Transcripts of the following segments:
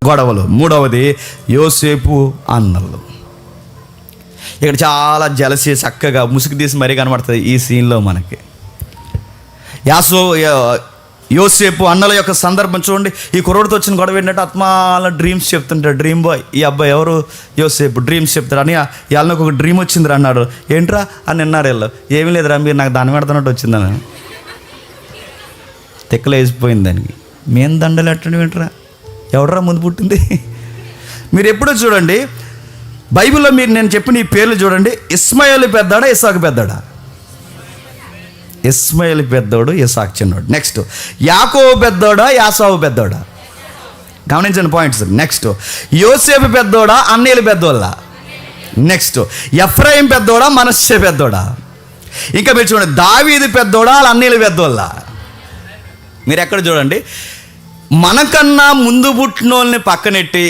గొడవలు. మూడవది యోసేపు అన్నలు. ఇక్కడ చాలా జలసి చక్కగా ముసుగు తీసి మరీ కనబడుతుంది ఈ సీన్లో మనకి. యోసేపు అన్నల యొక్క సందర్భం చూడండి. ఈ కుర్రోడితో వచ్చిన గొడవ ఏంటంటే ఆత్మాల డ్రీమ్స్ చెప్తుంటాడు. డ్రీమ్ బాయ్ ఈ అబ్బాయి ఎవరు? యోసేపు. డ్రీమ్స్ చెప్తాడు. అని వాళ్ళకి ఒక డ్రీమ్ వచ్చిందిరా అన్నాడు. ఏంట్రా అని అన్నారు వీళ్ళు. ఏమీ లేదురా, మీరు నాకు దాని పెడుతున్నట్టు వచ్చిందని. తెక్కలు వేసిపోయింది దానికి. మేము దండలు ఎట్టడం ఏంట్రా, ఎవడరా ముందు పుట్టింది? మీరు ఎప్పుడో చూడండి బైబిల్లో మీరు నేను చెప్పిన ఈ పేర్లు చూడండి. ఇస్మాయిల్ పెద్దాడా, ఇస్సాకు పెద్దాడా? ఇస్మాయిల్ పెద్దోడు, ఇస్సాకు చిన్నోడు. నెక్స్ట్ యాకోబు పెద్దోడా, యాసావు పెద్దోడా? గమనించండి పాయింట్స్. నెక్స్ట్ యోసేపు పెద్దోడా, అన్నయ్యలు పెద్దోళ్ళ? నెక్స్ట్ ఎఫ్రాయిం పెద్దోడా, మనష్షే పెద్దోడా? ఇంకా మీరు చూడండి దావీదు పెద్దోడా, వాళ్ళ అన్నయ్యలు పెద్దోళ్ళ? మీరు ఎక్కడ చూడండి మనకన్నా ముందు పుట్టినోళ్ళని పక్కనెట్టి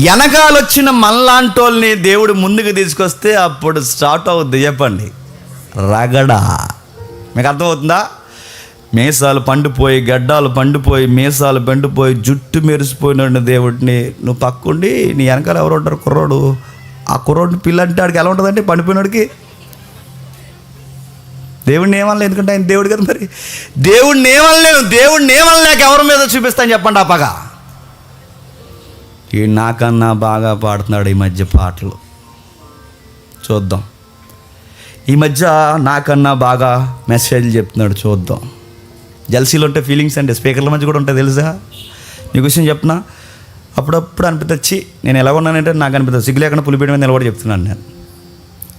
వెనకాలొచ్చిన మనలాంటోళ్ళని దేవుడు ముందుకు తీసుకొస్తే అప్పుడు స్టార్ట్ అవుద్ది. చెప్పండి రగడ. మీకు అర్థమవుతుందా? మీసాలు పండిపోయి, గడ్డాలు పండిపోయి, మీసాలు పండిపోయి, జుట్టు మెరిసిపోయిన దేవుడిని నువ్వు పక్కుండి నీ వెనకాల ఎవరు ఉంటారు? కుర్రోడు. ఆ కుర్రోడిని పిల్లంటే ఆడికి ఎలా ఉంటుందంటే పండిపోయినోడికి దేవుడిని ఏమనలేదు. ఎందుకంటే ఆయన దేవుడు కదా. మరి దేవుడిని ఏమనలేను. దేవుడిని ఏమనలేక ఎవరి మీద చూపిస్తాను చెప్పండి ఆ పగ? ఈ నాకన్నా బాగా పాడుతున్నాడు ఈ మధ్య పాటలు. చూద్దాం. ఈ మధ్య నాకన్నా బాగా మెసేజ్లు చెప్తున్నాడు. చూద్దాం. జల్సీలో ఉంటే ఫీలింగ్స్ అంటే స్పీకర్ల మధ్య కూడా ఉంటాయి తెలుసా? నీకు విషయం చెప్పినా అప్పుడప్పుడు అనిపిస్తుంది నేను ఎలా ఉన్నానంటే నాకు అనిపిస్తుంది సిగ్గు లేకుండా పులిపేట మీద నిలబడి చెప్తున్నాను. నేను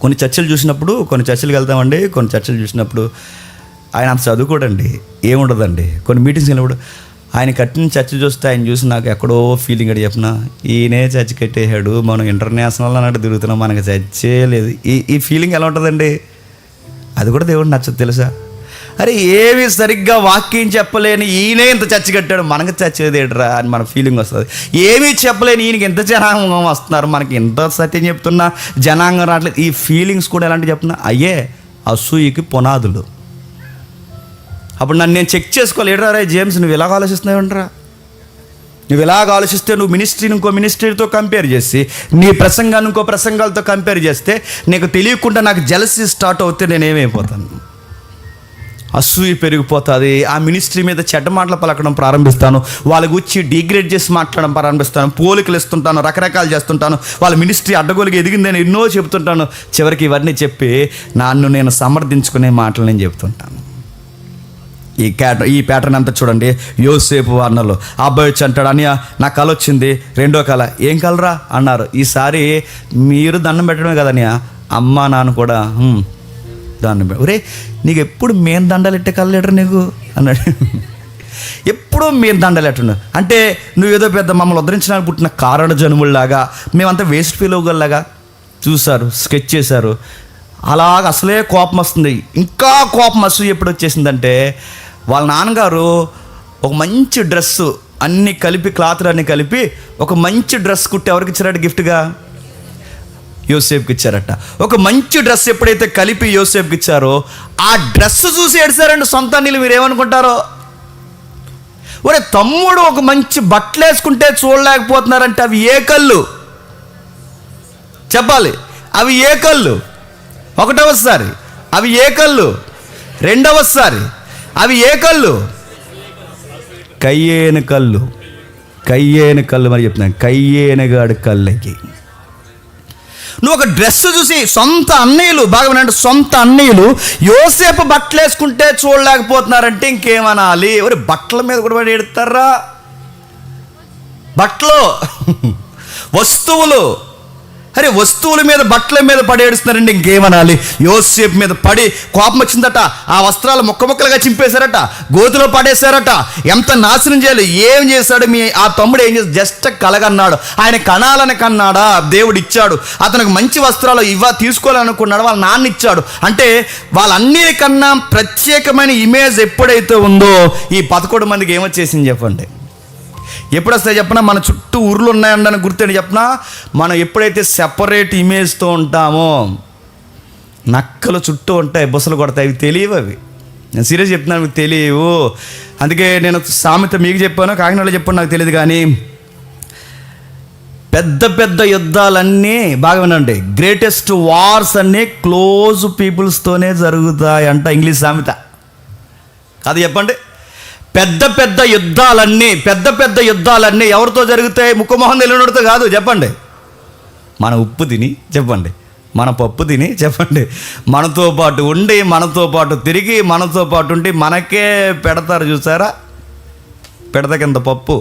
కొన్ని చర్చలు చూసినప్పుడు, కొన్ని చర్చలకు వెళ్తామండి. కొన్ని చర్చలు చూసినప్పుడు ఆయన అంత చదువుకోడండి, ఏముండదండి. కొన్ని మీటింగ్స్ వెళ్ళినప్పుడు ఆయన కట్టిన చర్చ చూస్తే ఆయన చూసి నాకు ఎక్కడో ఫీలింగ్ అడి చెప్పిన ఈయనే చర్చ కట్టేశాడు, మనం ఇంటర్నేషనల్ అన్నట్టు తిరుగుతున్నాం, మనకు చర్చే లేదు. ఈ ఫీలింగ్ ఎలా ఉంటుందండి? అది కూడా దేవుడు నచ్చదు తెలుసా? అరే ఏమి సరిగ్గా వాక్యం చెప్పలేని ఈయనే ఇంత చర్చ కట్టాడు, మనకు చచ్చేది ఏంట్రా అని మన ఫీలింగ్ వస్తుంది. ఏమీ చెప్పలేని ఈయనకి ఎంత జనాంగం వస్తున్నారు, మనకి ఎంత సత్యం చెప్తున్నా జనాంగం రావట్లేదు. ఈ ఫీలింగ్స్ కూడా ఎలాంటి చెప్తున్నా అయ్యే అసూయకి పునాదులు. అప్పుడు నన్ను నేను చెక్ చేసుకోవాలి. ఏడ్రా రే జేమ్స్, నువ్వు ఇలాగ ఆలోచిస్తున్నావేంట్రా? నువ్వు ఇలాగ ఆలోచిస్తే నువ్వు మినిస్ట్రీని ఇంకో మినిస్ట్రీతో కంపేర్ చేసి, నీ ప్రసంగాన్ని ఇంకో ప్రసంగాలతో కంపేర్ చేస్తే నీకు తెలియకుండా నాకు జలసీ స్టార్ట్ అవుతే నేనేమైపోతాను? అసూయ పెరిగిపోతుంది. ఆ మినిస్ట్రీ మీద చెడ్డ మాటలు పలకడం ప్రారంభిస్తాను, వాళ్ళ గురించి డిగ్రేడ్ చేసి మాట్లాడడం ప్రారంభిస్తాను, పోలికలు ఇస్తుంటాను, రకరకాలు చేస్తుంటాను, వాళ్ళ మినిస్ట్రీ అడ్డగోలుగా ఎదిగిందని ఎన్నో చెబుతుంటాను. చివరికి ఇవన్నీ చెప్పి నన్ను నేను సమర్థించుకునే మాటలు నేను చెబుతుంటాను. ఈ ప్యాటర్న్ అంతా చూడండి. యోసేపు అన్నలు ఆ అబ్బాయి వచ్చి అంటాడు, అని నా కళ వచ్చింది, రెండో కళ. ఏం కలరా అన్నారు. ఈసారి మీరు దండం పెట్టడమే కదనియా, అమ్మ నాన్న కూడా దండం పెట్టి. ఒరే నీకు ఎప్పుడు మేము దండాలు ఎట్టే కళ్ళెటరు నీకు అన్నాడు. ఎప్పుడూ మేము దండాలు ఎట్టున్నావు అంటే నువ్వు ఏదో పెద్ద మమ్మల్ని ఉద్ధరించడానికి పుట్టిన కారణ జనుముల్లాగా, మేమంతా వేస్ట్ ఫీల్ అవ్వగలలాగా చూశారు, స్కెచ్ చేశారు. అలాగ అసలే కోపం వస్తుంది. ఇంకా కోపం అసలు ఎప్పుడు వచ్చేసిందంటే వాళ్ళ నాన్నగారు ఒక మంచి డ్రెస్సు అన్నీ కలిపి, క్లాత్లు అన్నీ కలిపి ఒక మంచి డ్రెస్ కుట్టి ఎవరికి ఇచ్చారట గిఫ్ట్గా? యోసేపుకి ఇచ్చారట. ఒక మంచి డ్రెస్ ఎప్పుడైతే కలిపి యోసేపుకి ఇచ్చారో ఆ డ్రెస్ చూసి ఏడ్చారండి సొంత నీళ్ళు. మీరు ఏమనుకుంటారో? ఒరే తమ్ముడు ఒక మంచి బట్టలు వేసుకుంటే చూడలేకపోతున్నారంటే అవి ఏ కళ్ళు చెప్పాలి? అవి ఏ కళ్ళు? ఒకటవసారి అవి ఏ కళ్ళు? రెండవసారి అవి ఏ కళ్ళు? కయ్యేను కళ్ళు. కయ్యేను కళ్ళు మరి చెప్తున్నాను, కయ్యేనుగాడు కళ్ళకి. నువ్వు ఒక డ్రెస్ చూసి సొంత అన్నయ్యలు, బాగా వినండి, సొంత అన్నయ్యలు యోసేపు బట్టలు వేసుకుంటే చూడలేకపోతున్నారంటే ఇంకేమనాలి? ఎవరు బట్టల మీద కూడా పడి ఎడతారా? బట్టలు వస్తువులు, అరే వస్తువుల మీద బట్టల మీద పడేడుస్తున్నారండి, ఇంకేమనాలి? యోసేపు మీద పడి కోపం వచ్చిందట. ఆ వస్త్రాలు ముక్క ముక్కలుగా చింపేశారట, గోతులో పడేశారట. ఎంత నాశనం చేయాలి? ఏం చేశాడు ఆ తమ్ముడు? ఏం చేసి జస్ట్ కలగన్నాడు. ఆయన కణాలని కన్నాడా? దేవుడు ఇచ్చాడు. అతనికి మంచి వస్త్రాలు తీసుకోవాలనుకున్నాడు, వాళ్ళ నాన్న ఇచ్చాడు. అంటే వాళ్ళన్నిటికన్నా ప్రత్యేకమైన ఇమేజ్ ఎప్పుడైతే ఉందో ఈ 11 మందికి ఏమొచ్చేసింది చెప్పండి? ఎప్పుడు వస్తాయి చెప్పనా? మన చుట్టూ ఊర్లు ఉన్నాయని గుర్తుండి చెప్పనా? మనం ఎప్పుడైతే సెపరేట్ ఇమేజ్తో ఉంటామో, నక్కలు చుట్టూ ఉంటాయి, బుసలు కొడతాయి, అవి తెలియవు. అవి నేను సీరియస్ చెప్తున్నాను, మీకు తెలియవు. అందుకే నేను సామెత మీకు చెప్పాను, కాకినాడలో చెప్పాను, నాకు తెలియదు. కానీ పెద్ద పెద్ద యుద్ధాలన్నీ బాగా వినండి, గ్రేటెస్ట్ వార్స్ అన్నీ క్లోజ్ పీపుల్స్తోనే జరుగుతాయి అంట, ఇంగ్లీష్ సామెత. అది చెప్పండి. పెద్ద పెద్ద యుద్ధాలన్నీ ఎవరితో జరుగుతాయి? ముక్కుమొహం తెలియనితో కాదు. చెప్పండి. మన ఉప్పు తిని చెప్పండి, మన పప్పు తిని చెప్పండి, మనతో పాటు ఉండి, మనతో పాటు తిరిగి, మనతో పాటు ఉండి మనకే పెడతారు చూసారా, పెడత కింద పప్పు.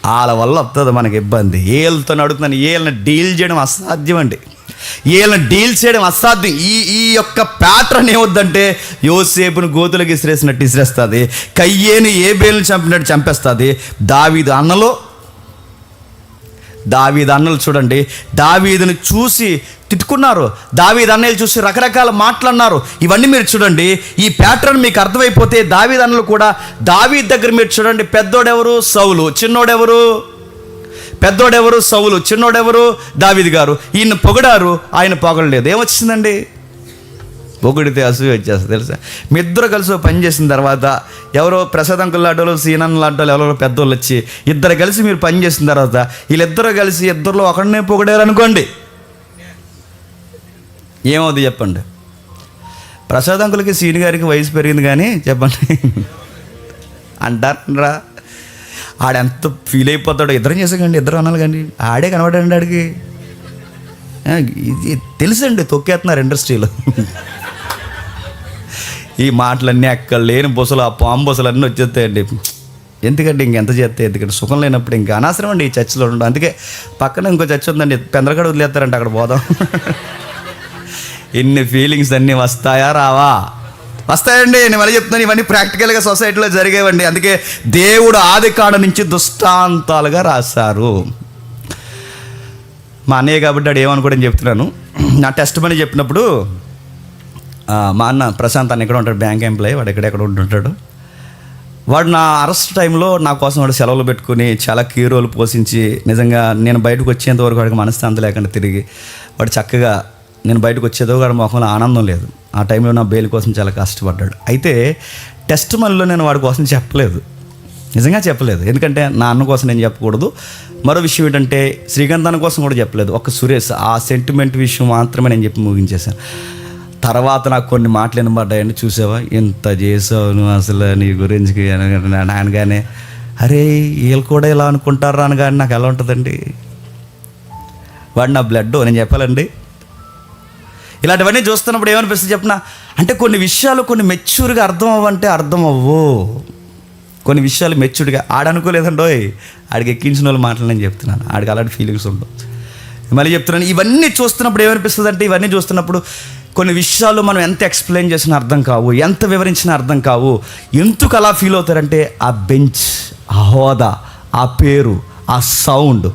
వాళ్ళ వల్ల వస్తుంది మనకి ఇబ్బంది. ఏళ్ళతో అడుగుతున్నాను, ఏళ్ళని డీల్ చేయడం అసాధ్యం అండి. వీళ్ళని డీల్ చేయడం అసాధ్యం. ఈ యొక్క ప్యాటర్న్ ఏమవుద్దంటే యోసేపును గోతులకు ఇసిరేసినట్టు ఇసిరేస్తుంది, కయ్యేని ఏబేలుని చంపినట్టు చంపేస్తుంది. దావీదు అన్నలు చూడండి, దావీదుని చూసి తిట్టుకున్నారు, దావీదు అన్నలు చూసి రకరకాల మాటలన్నారు. ఇవన్నీ మీరు చూడండి. ఈ ప్యాటర్న్ మీకు అర్థమైపోతే దావీదు అన్నలు కూడా, దావీదు దగ్గర మీరు చూడండి, పెద్దోడెవరు? సౌలు. పెద్దోడెవరు? సౌలు. చిన్నోడెవరు? దావీదు గారు. ఈయన పొగడారు, ఆయన పొగడలేదు. ఏమొచ్చిందండి? పొగిడితే అసూయ వచ్చేస్తుంది తెలుసా. మీ ఇద్దరు కలిసి పని చేసిన తర్వాత ఎవరో ప్రసాద్ అంకుల్ లాంటి సీనన్ లాంటి ఎవరో పెద్దోళ్ళు వచ్చి ఇద్దరు కలిసి మీరు పని చేసిన తర్వాత వీళ్ళిద్దరూ కలిసి ఇద్దరిలో ఒకరినే పొగిడారు అనుకోండి, ఏమవుతుంది చెప్పండి? ప్రసాద్ అంకుల్కి సీని గారికి వయసు పెరిగింది కానీ చెప్పండి అంటారా? ఆడెంత ఫీల్ అయిపోతాడో. ఇద్దరం చేసాకండి, ఇద్దరు అనాలి కానీ ఆడే కనబడండి. ఆడికి ఇది తెలుసండి, తొక్కేస్తున్నారు ఇండస్ట్రీలో. ఈ మాటలన్నీ అక్కడ లేని బొసలు, ఆ పాము బొసలు అన్నీ వచ్చేస్తాయండి. ఎందుకంటే ఇంకెంత చేస్తే, ఎందుకంటే సుఖం లేనప్పుడు ఇంకా అనవసరం అండి ఈ చర్చిలో ఉండడం. అందుకే పక్కన ఇంకో చర్చ్ ఉందండి, పెందరగడ వదిలేస్తారంటే అక్కడ పోదాం. ఇన్ని ఫీలింగ్స్ అన్నీ వస్తాయా రావా? వస్తాయండి. నేను మళ్ళీ చెప్తున్నాను, ఇవన్నీ ప్రాక్టికల్గా సొసైటీలో జరిగేవండి. అందుకే దేవుడు ఆదికాండం నుంచి దృష్టాంతాలుగా రాశారు. మా అన్నయ్య కాబట్టి వాడు ఏమనుకోవడం చెప్తున్నాను. నా టెస్ట్ మనీ చెప్పినప్పుడు మా అన్న ప్రశాంత్ అన్న ఎక్కడ ఉంటాడు, బ్యాంక్ ఎంప్లాయీ, వాడు ఎక్కడెక్కడ ఉంటుంటాడు. వాడు నా అరెస్ట్ టైంలో నా కోసం వాడు సెలవులు పెట్టుకుని చాలా కీ రోల్ పోషించి, నిజంగా నేను బయటకు వచ్చేంత వరకు వాడికి మనశ్శాంతి లేకుండా తిరిగి, వాడు చక్కగా నేను బయటకు వచ్చేదో వాడి మొహంలో ఆనందం లేదు. ఆ టైంలో నా బెయిల్ కోసం చాలా కష్టపడ్డాడు. అయితే టెస్ట్ మనీలో నేను వాడి కోసం చెప్పలేదు, నిజంగా చెప్పలేదు. ఎందుకంటే నా అన్న కోసం నేను చెప్పకూడదు. మరో విషయం ఏంటంటే శ్రీకాంత్ అన్న కోసం కూడా చెప్పలేదు. ఒక సురేష్, ఆ సెంటిమెంట్ విషయం మాత్రమే నేను చెప్పి ముగించేశాను. తర్వాత నాకు కొన్ని మాటలు వినబడ్డాయండి. చూసావా ఎంత చేసావు నువ్వు అసలు నీ గురించి అనగానే, అరే వీళ్ళు కూడా ఇలా అనుకుంటారా అనగానే నాకు ఎలా ఉంటుందండి? వాడు నా బ్లడ్, నేను చెప్పాలండి. ఇలాంటివన్నీ చూస్తున్నప్పుడు ఏమనిపిస్తుంది చెప్పిన, అంటే కొన్ని విషయాలు కొన్ని మెచ్యూర్గా అర్థం అవ్వంటే అర్థం అవ్వు. కొన్ని విషయాలు మెచ్యూర్డ్గా ఆడనుకోలేదండోయ్, ఆడికి ఎక్కించిన వాళ్ళు మాటలు నేను చెప్తున్నాను. ఆడికి అలాంటి ఫీలింగ్స్ ఉండవు. మళ్ళీ చెప్తున్నాను, ఇవన్నీ చూస్తున్నప్పుడు ఏమనిపిస్తుంది అంటే, ఇవన్నీ చూస్తున్నప్పుడు కొన్ని విషయాలు మనం ఎంత ఎక్స్ప్లెయిన్ చేసినా అర్థం కావు, ఎంత వివరించినా అర్థం కావు. ఎందుకు అలా ఫీల్ అవుతారంటే ఆ బెంచ్, ఆ హోదా, ఆ పేరు, ఆ సౌండ్,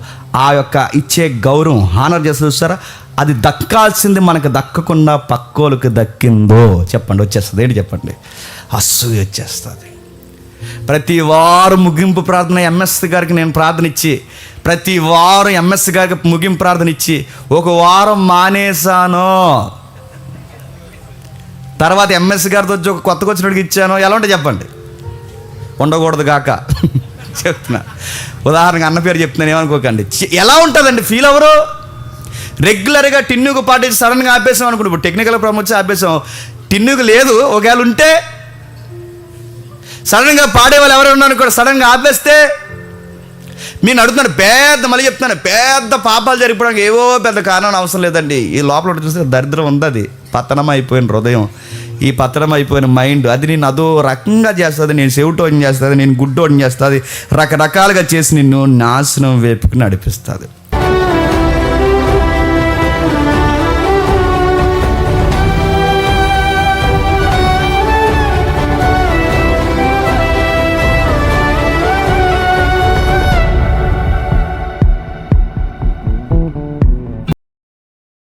ఆ యొక్క ఇచ్చే గౌరవం, హానర్ చేసి చూస్తారా, అది దక్కాల్సింది మనకు దక్కకుండా పక్కోలకు దక్కిందో చెప్పండి, వచ్చేస్తుంది. ఏంటి చెప్పండి? అసూయ వచ్చేస్తుంది. ప్రతి వారం ముగింపు ప్రార్థన ఎంఎస్ గారికి నేను ప్రార్థన ఇచ్చి, ప్రతి వారం ఎంఎస్ గారికి ముగింపు ప్రార్థన ఇచ్చి ఒక వారం మానేశాను. తర్వాత ఎంఎస్ గారితో వచ్చి ఒక కొత్తగా వచ్చినడికి ఇచ్చాను. ఎలా ఉంటే చెప్పండి? ఉండకూడదు కాక చెప్తున్నా. ఉదాహరణగా అన్న పేరు చెప్తున్నాను, ఏమనుకోకండి. ఎలా ఉంటుందండి ఫీల్ ఎవరు? రెగ్యులర్గా టిన్నుకు పాటించి సడన్గా ఆపేసాం అనుకుంటు. ఇప్పుడు టెక్నికల్ ప్రమోషన్ ఆపేసాం, టిన్నుకు లేదు. ఒకవేళ ఉంటే సడన్గా పాడేవాళ్ళు ఎవరు ఉన్నారు కూడా సడన్గా ఆపేస్తే, నేను అడుగుతున్నాను, మళ్ళీ చెప్తున్నాను, పెద్ద పాపాలు జరిగిపోవడానికి ఏవో పెద్ద కారణం అవసరం లేదండి. ఈ లోపల చూస్తే దరిద్రం ఉంది, అది పతనం అయిపోయిన హృదయం, ఈ పతనం అయిపోయిన మైండ్, అది నేను అదో రకంగా చేస్తుంది. నేను చెవిటోని చేస్తుంది, నేను గుడ్డోని చేస్తుంది, రకరకాలుగా చేసి నిన్ను నాశనం వైపుకి నడిపిస్తుంది.